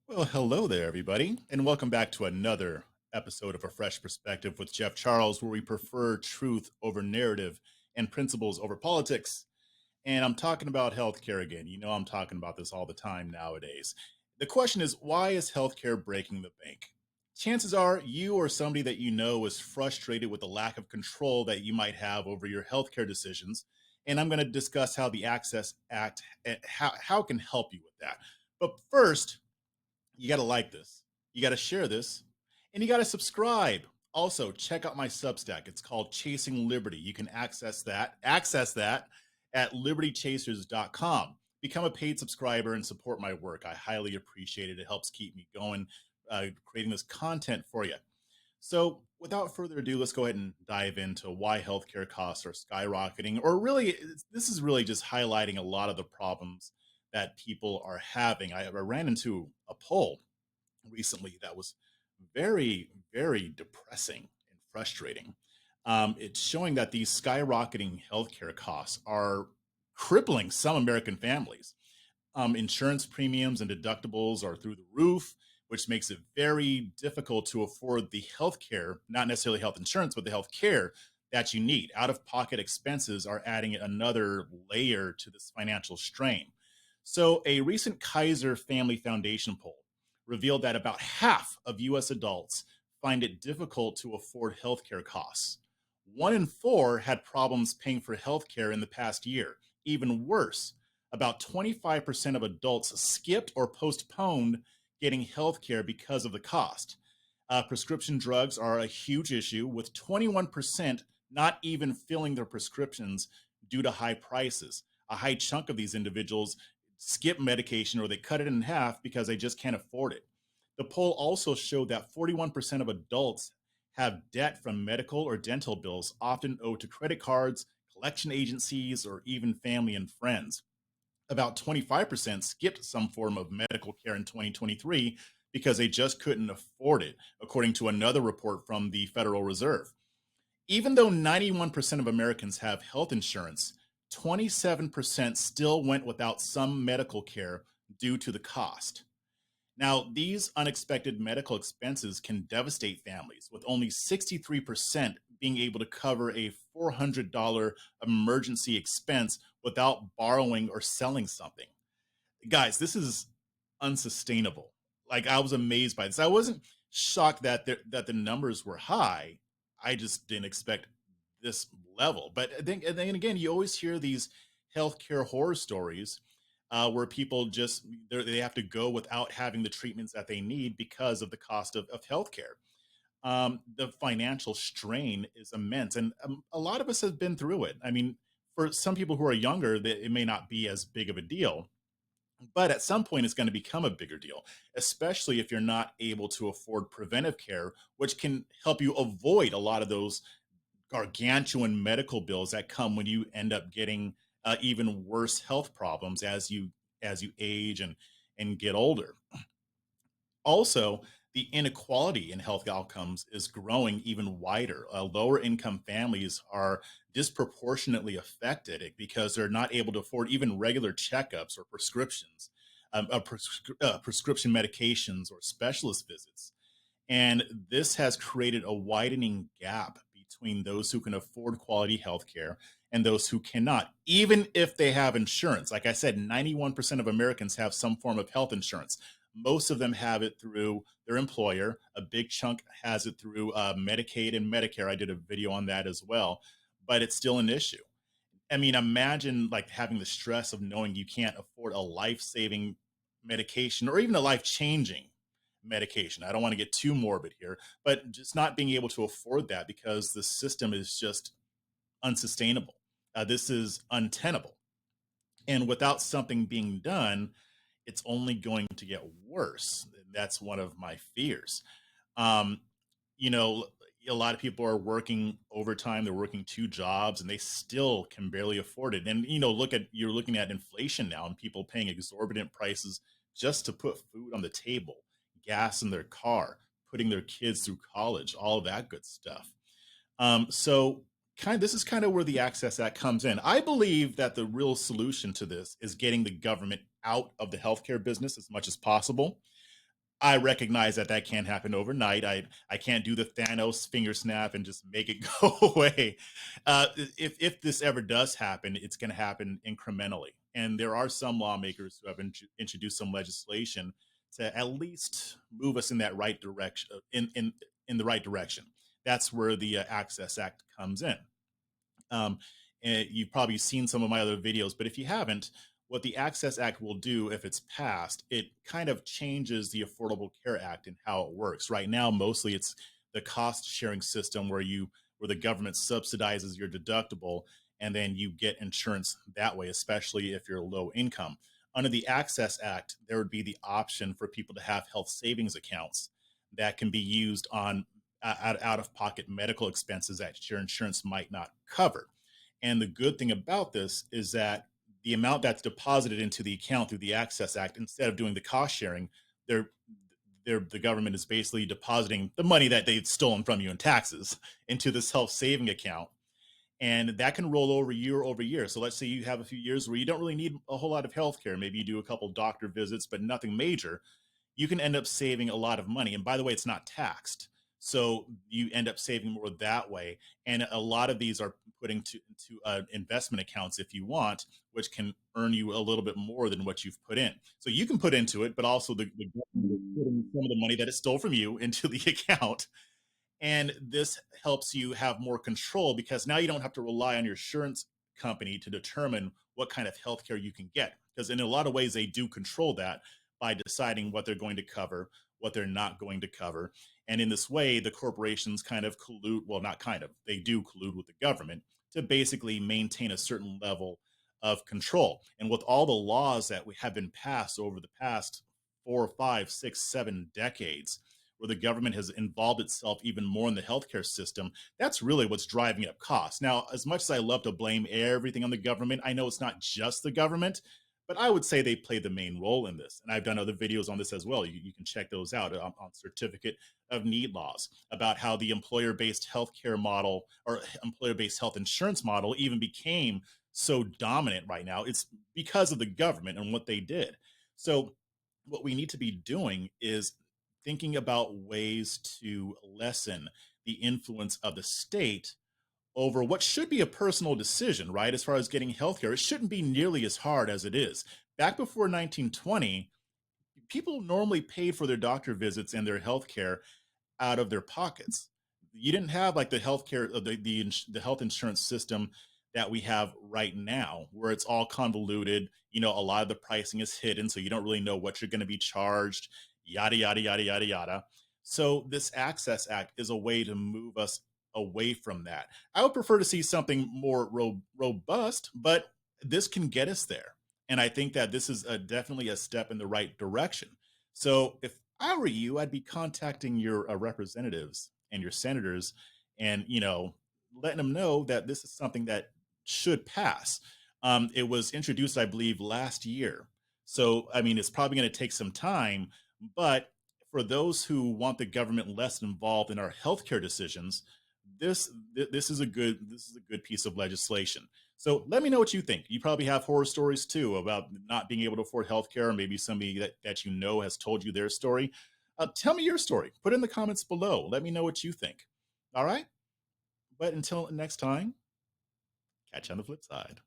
Well, hello there, everybody, and welcome back to another episode of A Fresh Perspective with Jeff Charles, where we prefer truth over narrative and principles over politics. And I'm talking about healthcare again. You know, I'm talking about this all the time nowadays. The question is, why is healthcare breaking the bank? Chances are you or somebody that you know is frustrated with the lack of control that you might have over your healthcare decisions. And I'm going to discuss how the Access Act how it can help you with that. But first, you got to like this. You got to share this, and you got to subscribe. Also, check out my Substack. It's called Chasing Liberty. You can access that at libertychasers.com. Become a paid subscriber and support my work. I highly appreciate it. It helps keep me going, creating this content for you. So, without further ado, let's go ahead and dive into why healthcare costs are skyrocketing, or really, this is really just highlighting a lot of the problems that people are having. I ran into a poll recently that was very, very depressing and frustrating. It's showing that these skyrocketing healthcare costs are crippling some American families. Insurance premiums and deductibles are through the roof, which makes it very difficult to afford the health care, not necessarily health insurance, but the health care that you need. Out of pocket expenses are adding another layer to this financial strain. So, a recent Kaiser Family Foundation poll revealed that about half of US adults find it difficult to afford healthcare costs. One in four had problems paying for healthcare in the past year. Even worse, about 25% of adults skipped or postponed getting health care because of the cost. Prescription drugs are a huge issue, with 21% not even filling their prescriptions due to high prices. A high chunk of these individuals skip medication or they cut it in half because they just can't afford it. The poll also showed that 41% of adults have debt from medical or dental bills, often owed to credit cards, collection agencies, or even family and friends. About 25% skipped some form of medical care in 2023 because they just couldn't afford it, according to another report from the Federal Reserve. Even though 91% of Americans have health insurance, 27% still went without some medical care due to the cost. Now, these unexpected medical expenses can devastate families, with only 63% being able to cover a $400 emergency expense without borrowing or selling something. Guys, this is unsustainable. Like, I was amazed by this. I wasn't shocked that that the numbers were high. I just didn't expect this level. But and then again, you always hear these healthcare horror stories where people just they have to go without having the treatments that they need because of the cost of healthcare. The financial strain is immense, and a lot of us have been through it. I mean, for some people who are younger, it may not be as big of a deal, but at some point, it's going to become a bigger deal, especially if you're not able to afford preventive care, which can help you avoid a lot of those gargantuan medical bills that come when you end up getting even worse health problems as you age and get older. Also, the inequality in health outcomes is growing even wider. Lower income families are disproportionately affected because they're not able to afford even regular checkups or prescriptions, prescription medications, or specialist visits. And this has created a widening gap between those who can afford quality healthcare and those who cannot, even if they have insurance. Like I said, 91% of Americans have some form of health insurance. Most of them have it through their employer. A big chunk has it through Medicaid and Medicare. I did a video on that as well, but it's still an issue. I mean, imagine like having the stress of knowing you can't afford a life-saving medication or even a life-changing medication. I don't want to get too morbid here, but just not being able to afford that because the system is just unsustainable. This is untenable. And without something being done, it's only going to get worse. That's one of my fears. Um, you know, a lot of people are working overtime, they're working two jobs, and they still can barely afford it. And, you're looking at inflation now and people paying exorbitant prices just to put food on the table, gas in their car, putting their kids through college, all of that good stuff. So this is kind of where the Access Act comes in. I believe that the real solution to this is getting the government out of the healthcare business as much as possible. I recognize that that can't happen overnight. I can't do the Thanos finger snap and just make it go away. If this ever does happen, it's going to happen incrementally. And there are some lawmakers who have introduced some legislation to at least move us in that right direction. In the right direction. That's where the Access Act comes in. Um, and you've probably seen some of my other videos, but if you haven't, what the Access Act will do if it's passed, it kind of changes the Affordable Care Act and how it works. Right now, mostly it's the cost sharing system where the government subsidizes your deductible and then you get insurance that way, especially if you're low income. Under the Access Act, there would be the option for people to have health savings accounts that can be used on out of pocket medical expenses that your insurance might not cover. And the good thing about this is that the amount that's deposited into the account through the Access Act, instead of doing the cost sharing, they're the government is basically depositing the money that they've stolen from you in taxes into this health saving account. And that can roll over year. So let's say you have a few years where you don't really need a whole lot of healthcare. Maybe you do a couple doctor visits, but nothing major. You can end up saving a lot of money. And by the way, it's not taxed. So you end up saving more that way. And a lot of these are putting to investment accounts if you want, which can earn you a little bit more than what you've put in. So you can put into it, but also the government is putting some of the money that it stole from you into the account. And this helps you have more control because now you don't have to rely on your insurance company to determine what kind of healthcare you can get. Because in a lot of ways, they do control that by deciding what they're going to cover, what they're not going to cover. And in this way, the corporations kind of collude, well, not kind of, they do collude with the government to basically maintain a certain level of control. And with all the laws that we have been passed over the past 4, 5, 6, 7 decades, where the government has involved itself even more in the healthcare system, that's really what's driving up costs. Now, as much as I love to blame everything on the government, I know it's not just the government, but I would say they play the main role in this. And I've done other videos on this as well. You can check those out on certificate of need laws about how the employer based healthcare model or employer based health insurance model even became so dominant right now. It's because of the government and what they did. So, what we need to be doing is thinking about ways to lessen the influence of the state over what should be a personal decision, right? As far as getting healthcare, it shouldn't be nearly as hard as it is. Back before 1920, people normally paid for their doctor visits and their healthcare out of their pockets. You didn't have like the healthcare, the health insurance system that we have right now, where it's all convoluted. You know, a lot of the pricing is hidden, so you don't really know what you're going to be charged. Yada yada yada yada yada. So this Access Act is a way to move us away from that. I would prefer to see something more robust, but this can get us there. And I think that this is definitely a step in the right direction. So if I were you, I'd be contacting your representatives and your senators, and letting them know that this is something that should pass. It was introduced, I believe, last year. So I mean, it's probably going to take some time, but for those who want the government less involved in our healthcare decisions, this is a good piece of legislation. So let me know what you think. You probably have horror stories too about not being able to afford healthcare, or maybe somebody that you know has told you their story. Tell me your story. Put it in the comments below. Let me know what you think. All right. But until next time, catch you on the flip side.